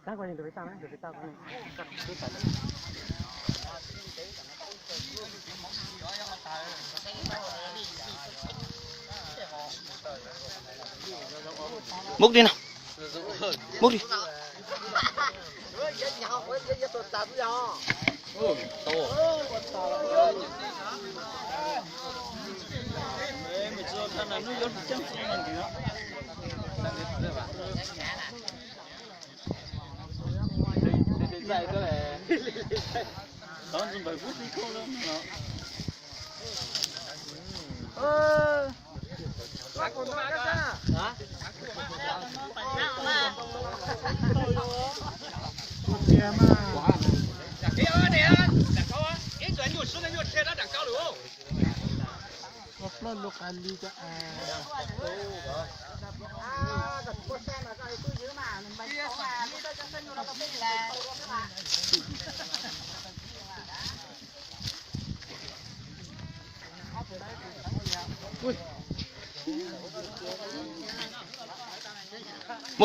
Tao coi được tao đấy, được tao coi. Múc đi nào. Múc đi. Dạy cái này. Đó dùng bài bút đi không đâu nó. Hả?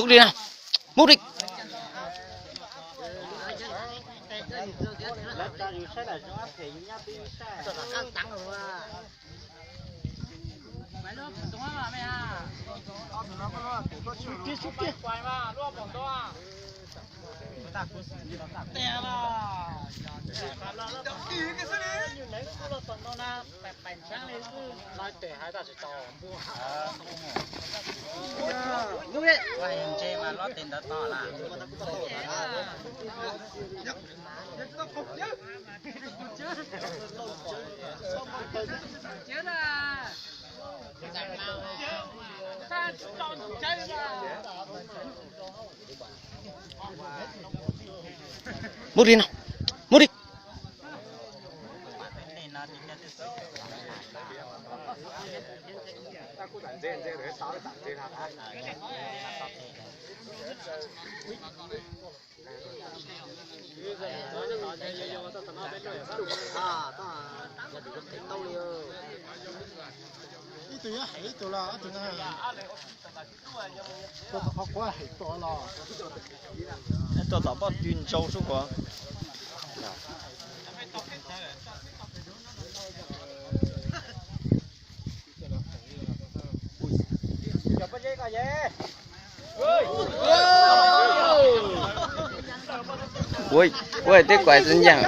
Múc đi nào. Múc đi. Múc đi nào. Múc đi. Cho tao bao tuyên châu số quá. Ui, ui, tiếc quái dân dạng.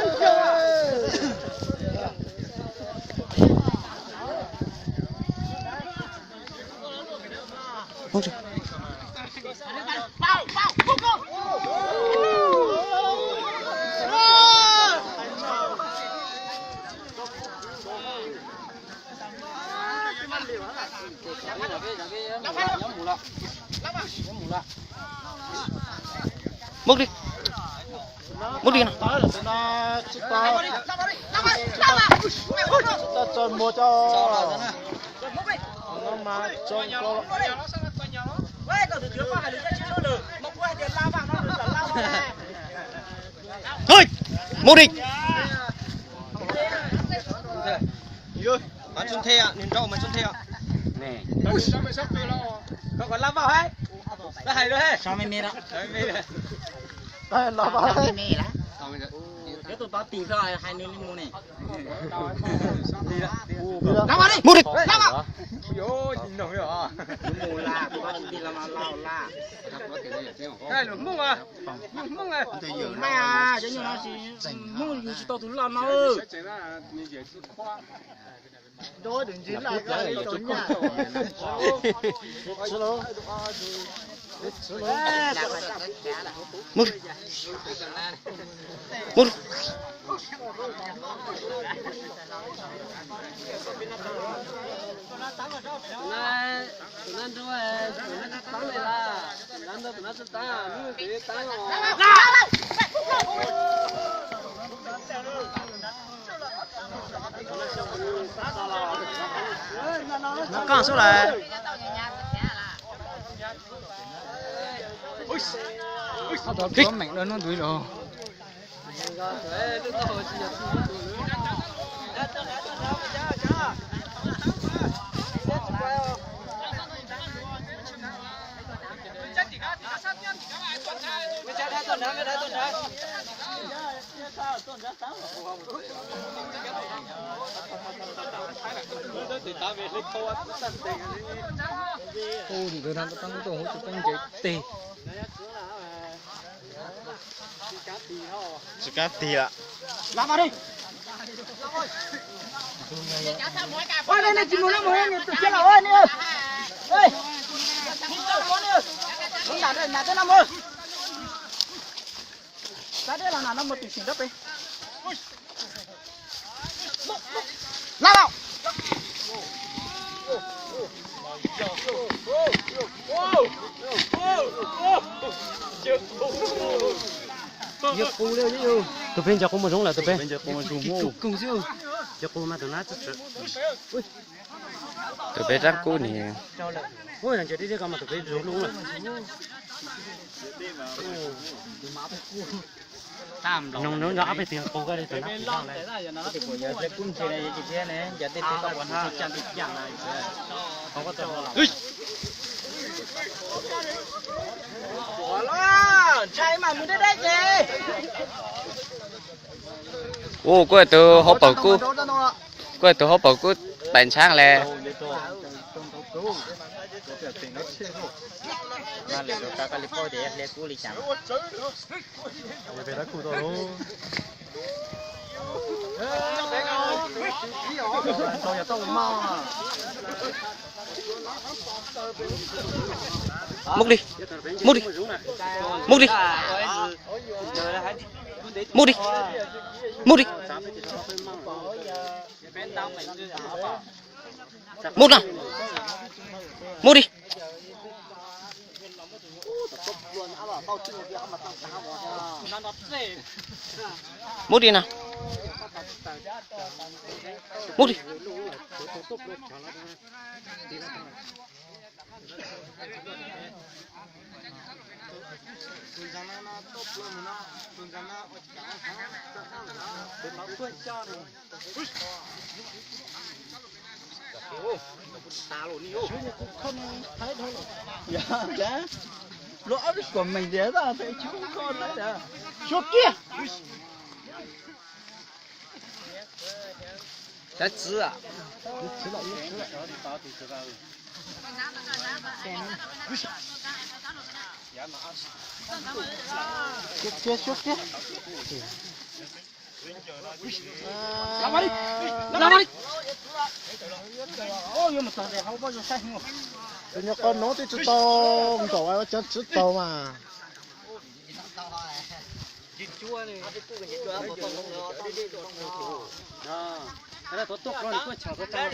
Không được. Múc đi. Múc đi nào. Cho mua cho. Nó mà cho con. Thôi, múc đi. Ơi, bán xuân thê ạ, nhìn rau mà xuân thê ạ. Nè. Cậu còn lắp vào hết. Đã hay rồi hết. Sao mày mê đó? Đấy, mê này. Đây là vào Sao hết. mê đó? Nếu tụi tao tìm ra hai nơi mua này. Đi đó. Lắp vào đi. Múc đi. Lắp vào. Ôi, nhìn nổi rồi. Mua la, tụi tao đi làm lao la. Đây là mông à. Mông à. Mày à, chứ như nó chỉ mua gì tao tụi làm nào ơi. Đó đừng chỉ là cái trốn nhà. Múc đi. Múc đi. Nó còn số là Kích. mảnh đơn nó đuổi rồi. thì ta về lấy câu ăn tận tình ô thì tôi đang tăng tổ hỗ trợ tăng cái tê chỉ cá tì ạ làm vào đi ôi đây này chỉ muốn nó mới này tôi chết rồi ơi nè ơi không đạt được đạt tới 50 cái đấy là nó một tỷ xỉn đất đi lao vào giờ cô lên chứ tụi bên giờ cô mà giống là tụi bên bây giờ con dùng ngu cùng chứ giờ cô mà tụi nó chết tụi bé răng cú nè ôi là giờ đi cái mà tụi bên giống luôn rồi nông nó áp cái tiền cô cái này tụi nó thì của giờ sẽ cung thế này chị thế này giờ thì tao còn ha chẳng thì chẳng này không có tao là trai mà muốn đến đây gì ô quay từ hộp bảo cú quay từ hộp bảo cú bánh sáng lẹ mà lấy được cái phôi để lấy cú đi chẳng về đó cụ tôi luôn tôi giờ tôi mau múc đi múc đi múc đi múc đi múc đi múc nào múc đi múc đi nào múc đi dạ lỗ của mình để ra thấy chú con đấy à chuột kia trái chữ à chuột kia làm đi làm đi ôi nhưng mà sao để không bao giờ sai không tụi nó con nó thì chú tao không tổ ai chết chú tao mà cái này tốt rồi thì cứ chào tốt ta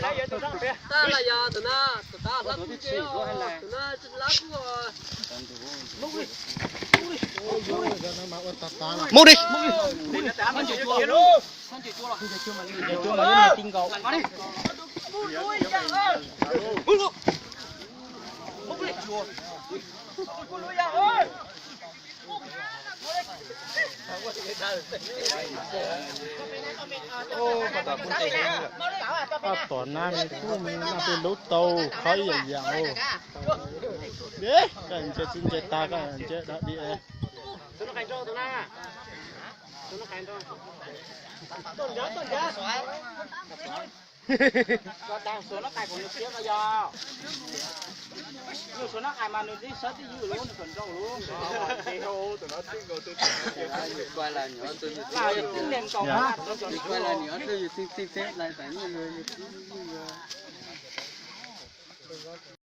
là giờ tụi nó lắp cái kia tụi nó lắp rồi múc đi chúa mà cái tinh cầu tỏ nam cũng là bên lúa tàu khói dày dào đấy cái anh chơi xin chơi ta cái anh chơi đã đi tụi nó cạnh cho tụi nó cạnh cho tôn giá có đang số nó cài của nước kia bây giờ nhiều số nó cài mà nước đi sớt đi dữ luôn còn đâu luôn thì hồ tụi nó tin cầu tôi quay lại nữa tôi là tin đèn cầu mà quay lại nữa tôi xin phép lại đánh người